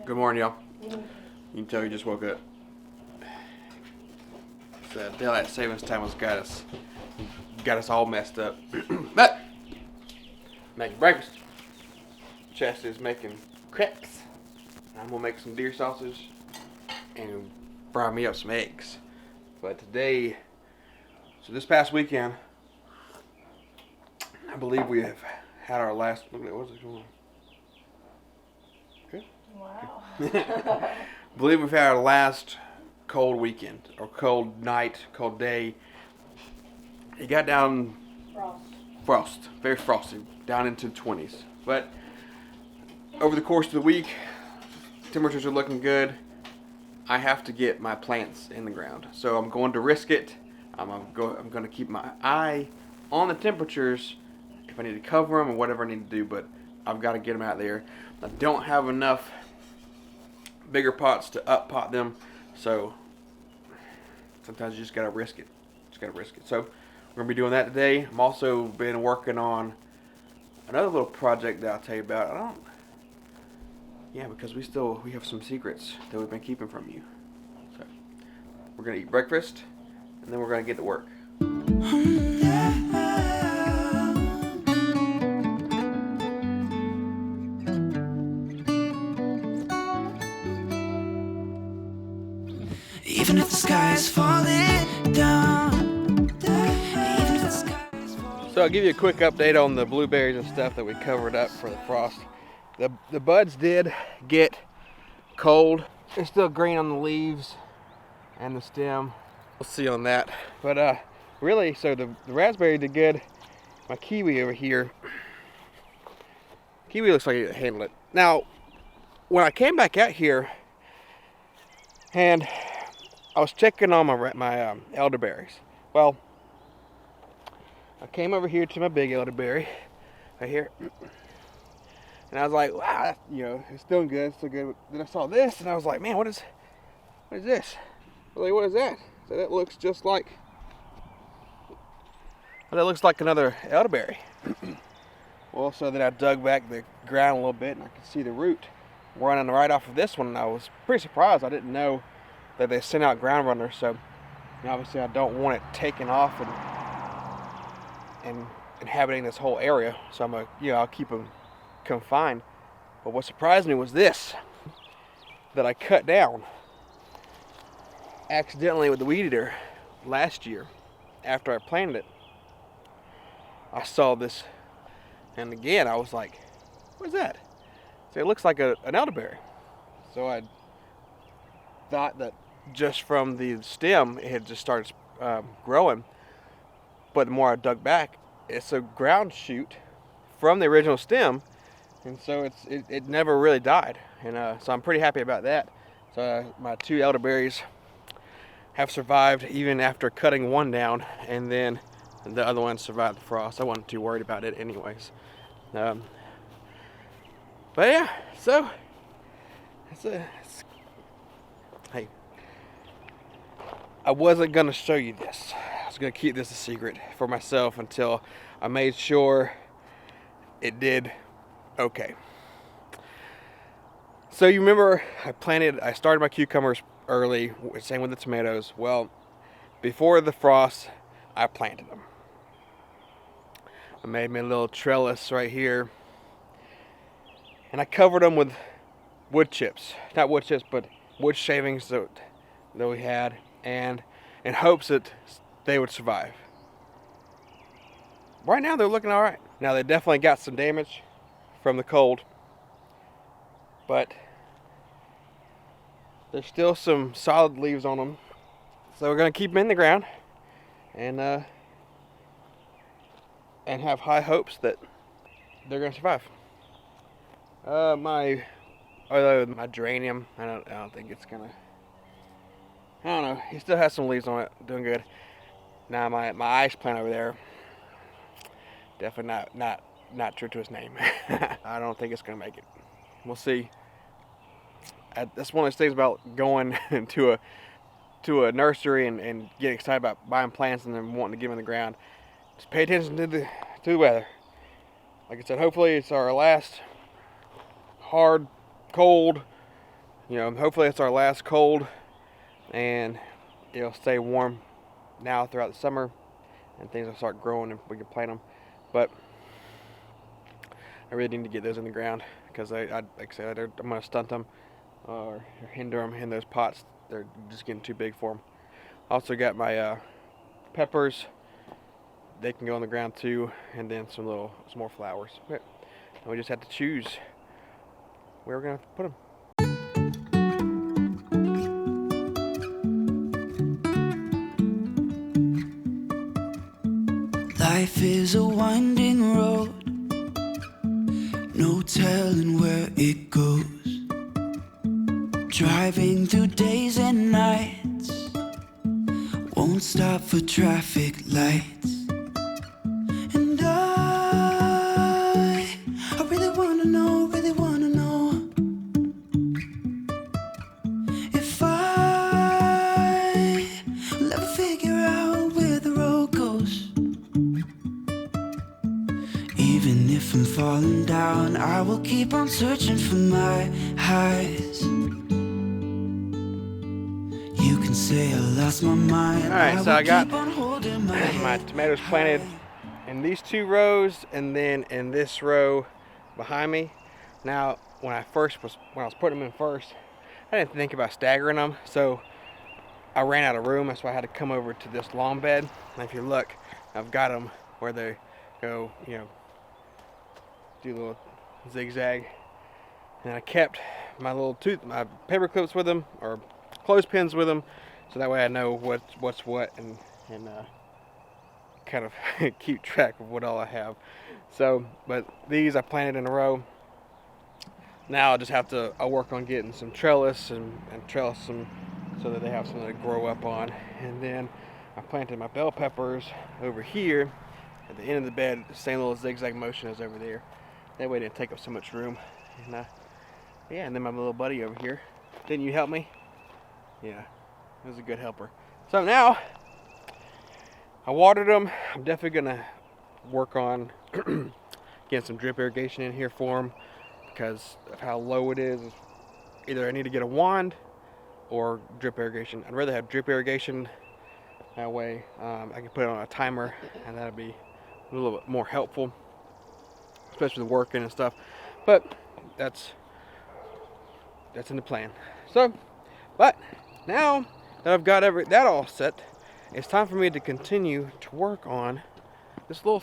Good morning, y'all. You can tell you just woke up. So daylight savings time has got us all messed up. But making breakfast. Chastity's making crepes. I'm gonna make some deer sausage and fry me up some eggs. But today, so this past weekend, I believe we have had our last. Look at that. What's it going on? Okay. Wow. I believe we've had our last cold weekend or cold night, cold day. It got down frost, very frosty, down into the 20s. But over the course of the week, temperatures are looking good. I have to get my plants in the ground, so I'm going to risk it. I'm going to keep my eye on the temperatures if I need to cover them or whatever I need to do, but I've got to get them out there. I don't have enough bigger pots to up pot them, so sometimes you just got to risk it. So we're going to be doing that today. I'm also been working on another little project that I'll tell you about. Because we have some secrets that we've been keeping from you. So we're going to eat breakfast, and then we're going to get to work. Even if the sky is falling down, even if the sky is falling. So I'll give you a quick update on the blueberries and stuff that we covered up for the frost. The buds did get cold. They're still green on the leaves and the stem. We'll see on that. But really, so the raspberry did good. My kiwi over here, kiwi looks like it handled it. Now, when I came back out here and I was checking on my elderberries. Well, I came over here to my big elderberry right here. And I was like, wow, it's doing good, it's still good. Then I saw this, and I was like, man, what is this? I was like, what is that? So that looks just like, another elderberry. Well, so then I dug back the ground a little bit, and I could see the root running right off of this one, and I was pretty surprised. I didn't know that they sent out ground runners, so obviously I don't want it taken off and inhabiting this whole area. So I'll keep them confined. But what surprised me was this that I cut down accidentally with the weed eater last year after I planted it. I saw this, and again I was like, what is that? So it looks like an elderberry. So I thought that just from the stem it had just started growing, but the more I dug back, it's a ground shoot from the original stem. And so it never really died, and so I'm pretty happy about that. So my two elderberries have survived even after cutting one down, and then the other one survived the frost. I wasn't too worried about it anyways. But yeah, so hey, I wasn't gonna show you this. I was gonna keep this a secret for myself until I made sure it did okay. So you remember I started my cucumbers early, same with the tomatoes. Well, before the frost, I planted them. I made me a little trellis right here, and I covered them with wood chips. Not wood chips, but wood shavings that we had, and in hopes that they would survive. Right now they're looking all right. Now they definitely got some damage from the cold, but there's still some solid leaves on them, so we're gonna keep them in the ground and have high hopes that they're gonna survive. My geranium, I don't think it's gonna. I don't know. He still has some leaves on it, doing good. Now my ice plant over there, definitely not true to his name. I don't think it's gonna make it. We'll see. That's one of those things about going to a nursery and getting excited about buying plants and then wanting to get them in the ground. Just pay attention to the weather. Like I said, hopefully it's our last hard, cold you know, hopefully it's our last cold, and it'll stay warm now throughout the summer, and things will start growing and we can plant them. But I really need to get those in the ground because like I said, I'm going to stunt them or hinder them in those pots. They're just getting too big for them. Also got my peppers. They can go on the ground too, and then some more flowers. But we just have to choose where we're going to put them. Life is a winding road, no telling where it goes. Driving through days and nights, won't stop for traffic lights. And I really wanna know if I will ever figure out where the road goes. Even if I'm falling down, I will keep on searching for my highs. You can say I lost my mind. Alright, so I got my my tomatoes planted in these 2 rows and then in this row behind me. Now, when I was putting them in first, I didn't think about staggering them, so I ran out of room. That's why I had to come over to this lawn bed. And if you look, I've got them where they go, you know, do a little zigzag. And I kept my my paper clips with them, or clothespins with them, so that way I know what's what and kind of keep track of what all I have. So, but these I planted in a row. Now I'll work on getting some trellis and trellis them so that they have something to grow up on. And then I planted my bell peppers over here at the end of the bed, the same little zigzag motion as over there. That way it didn't take up so much room. And yeah, and then my little buddy over here. Didn't you help me? Yeah, he was a good helper. So now, I watered them. I'm definitely gonna work on getting some drip irrigation in here for them because of how low it is. Either I need to get a wand or drip irrigation. I'd rather have drip irrigation. That way I can put it on a timer, and that'll be a little bit more helpful, especially with working and stuff. But that's in the plan. So, but now that I've got that all set, it's time for me to continue to work on this little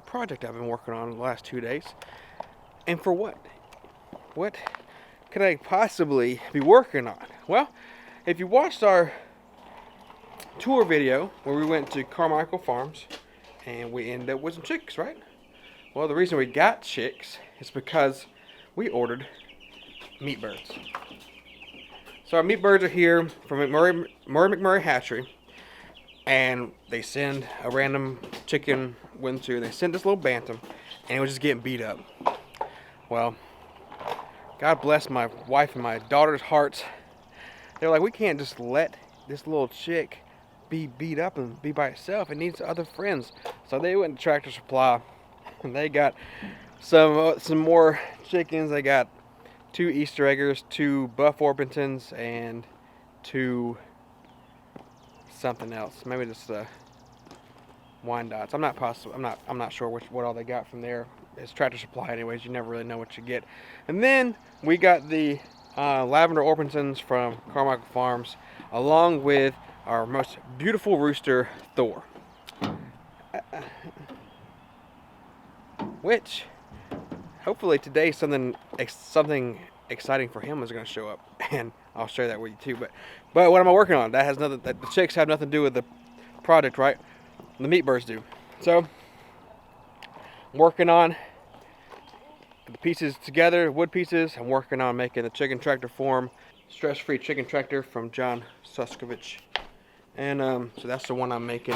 project I've been working on the last 2 days. And for what? What could I possibly be working on? Well, if you watched our tour video where we went to Carmichael Farms and we ended up with some chicks, right? Well, the reason we got chicks is because we ordered meat birds. So our meat birds are here from McMurray Hatchery, and they send a random chicken they sent this little bantam, and it was just getting beat up. Well, God bless my wife and my daughter's hearts. They're like, we can't just let this little chick be beat up and be by itself. It needs other friends. So they went to Tractor Supply, and they got some more chickens. They got 2 Easter eggers, 2 Buff Orpingtons, and 2 something else. Maybe just Wyandottes. I'm not sure what all they got from there. It's Tractor Supply anyways. You never really know what you get. And then we got the Lavender Orpingtons from Carmichael Farms, along with our most beautiful rooster, Thor. Which, hopefully today something exciting for him is going to show up, and I'll share that with you too. But what am I working on? That has nothing. The chicks have nothing to do with the project, right? The meat birds do. So I'm working on the pieces together, wood pieces. I'm working on making the chicken tractor form, stress-free chicken tractor from John Suskovich, and so that's the one I'm making.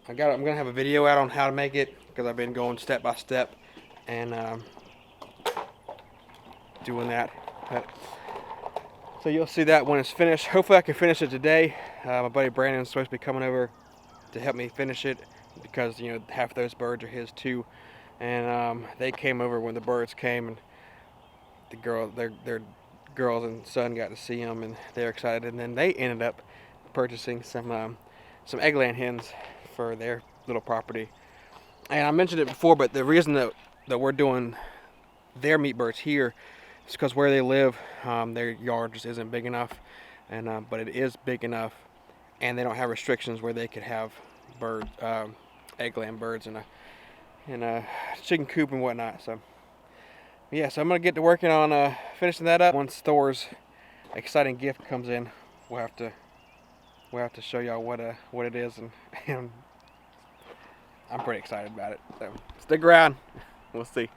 I'm gonna have a video out on how to make it because I've been going step by step and doing that. So you'll see that when it's finished. Hopefully I can finish it today. My buddy Brandon's supposed to be coming over to help me finish it because, you know, half those birds are his too. And they came over when the birds came, and the girl, they're girls and son got to see them, and they're excited. And then they ended up purchasing some eggland hens for their little property. And I mentioned it before, but the reason that we're doing their meat birds here is because where they live, their yard just isn't big enough, and but it is big enough, and they don't have restrictions where they could have eggland birds in a chicken coop and whatnot. So yeah, so I'm gonna get to working on finishing that up. Once Thor's exciting gift comes in, we'll have to show y'all what it is, and I'm pretty excited about it. So stick around, we'll see.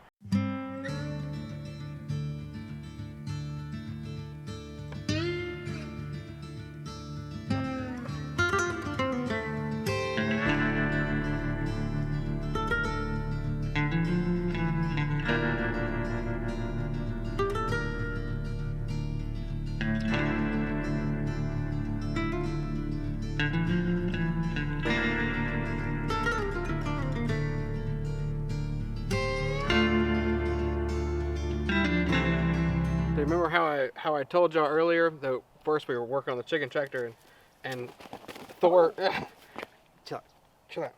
Remember how I told y'all earlier that first we were working on the chicken tractor and Thor chill out.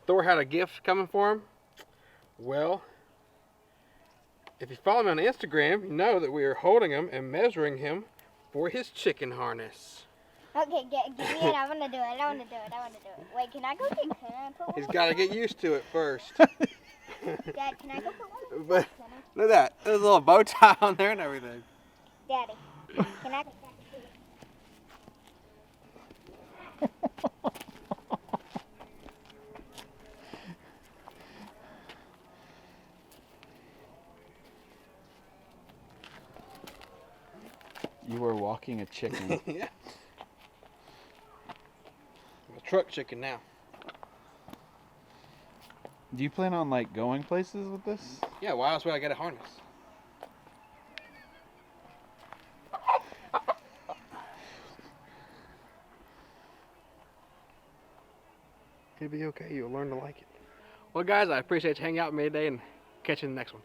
Thor had a gift coming for him. Well, if you follow me on Instagram, you know that we are holding him and measuring him for his chicken harness. Okay, give me it. I want to do it. Wait, can I go get one? He's got to get used to it first. Dad, can I go put one? But look at that. There's a little bow tie on there and everything. Daddy, can I? You are walking a chicken. Yeah. I'm a truck chicken now. Do you plan on like going places with this? Yeah, why else would I get a harness? It'll be okay. You'll learn to like it. Well, guys, I appreciate you hanging out with me today, and catch you in the next one.